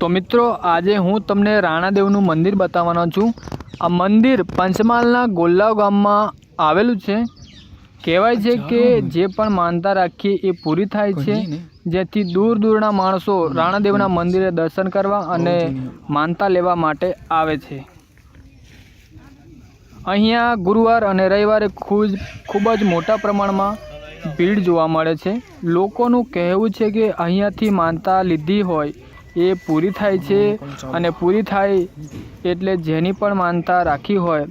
तो मित्रों आज हूँ तमने राणादेवनु मंदिर बताववानो छूं। आ मंदिर पंचमहालना गोल्लाव गाममां आवेलुं छे। कहेवाय छे के जे पण मानता राखी ए पूरी थाय छे, जेथी दूर दूरना माणसो राणादेवना मंदिरे दर्शन करवा अने मानता लेवा माटे आवे छे। अहींया गुरुवार अने रविवारे खूब ज मोटा प्रमाणमां भीड़ जोवा मळे छे। लोकोनुं कहेवुं छे के अहींयाथी मानता लीधी होय ए पूरी थाय छे अने पूरी थाय एटले जेनी पण मानता राखी होय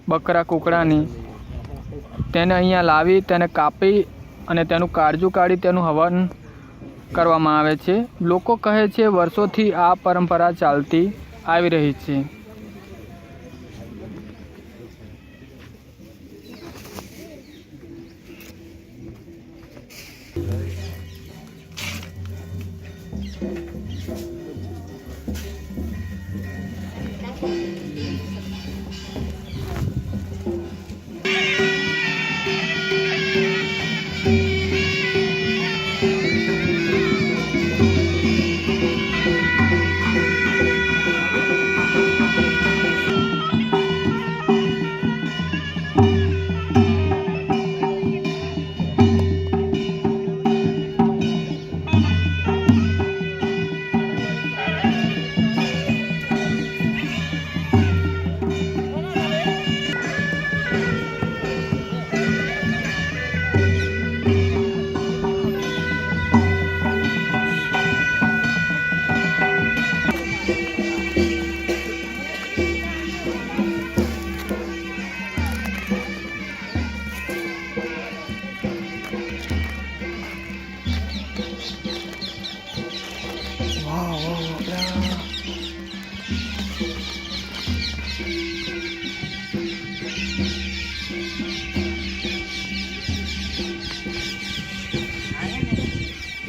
बकरा कुकड़ानी तेने अहींया लावी तेने कापी अने तेनुं काळजू काढी तेनुं हवन करवामां आवे छे। लोको कहे छे वर्षोथी आ परंपरा चालती आवी रही छे।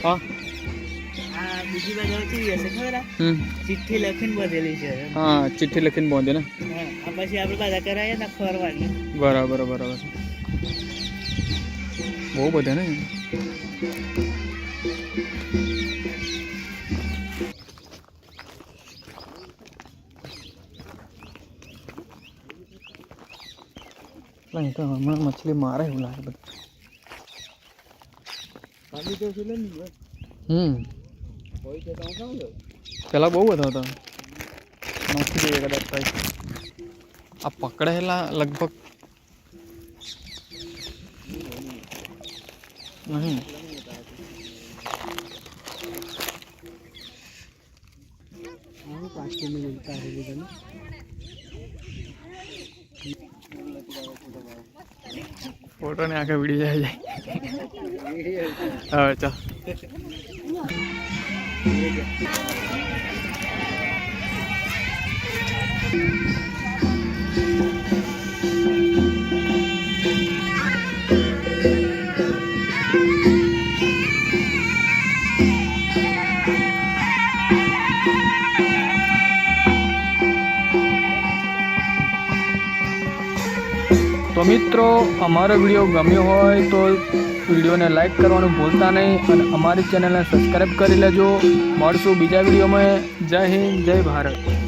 हाँ બીજી બાજુ કેવી હશે ખબર ચિઠ્ઠી લખીને બધેલી છે। हाँ चिट्ठी लखीने बांधे ना આ પછી આપણે પાછા કરાવીએ ને ફરવાની। बराबर बराबर बहुत बढ़िया ने तो हमारा मछली मारे हुआ है પાણી તો છે ને કોઈ તો કામ લો પેલા બહુ બધા હતા નાખી દઈએ કદાચ ભાઈ આ પકડેલા લગભગ નહીં આવું પાછી મિલતા હે બીજું फोटो ने आके वीडियो जाए हाँ चल तो मित्रों अमारो विडियो गम्यो होय तो विडियो ने लाइक करवानुं भूलता नहीं और अमारी चेनल ने सब्सक्राइब करी लेजो। मळशुं बीजा विडियो में। जय हिंद जय भारत।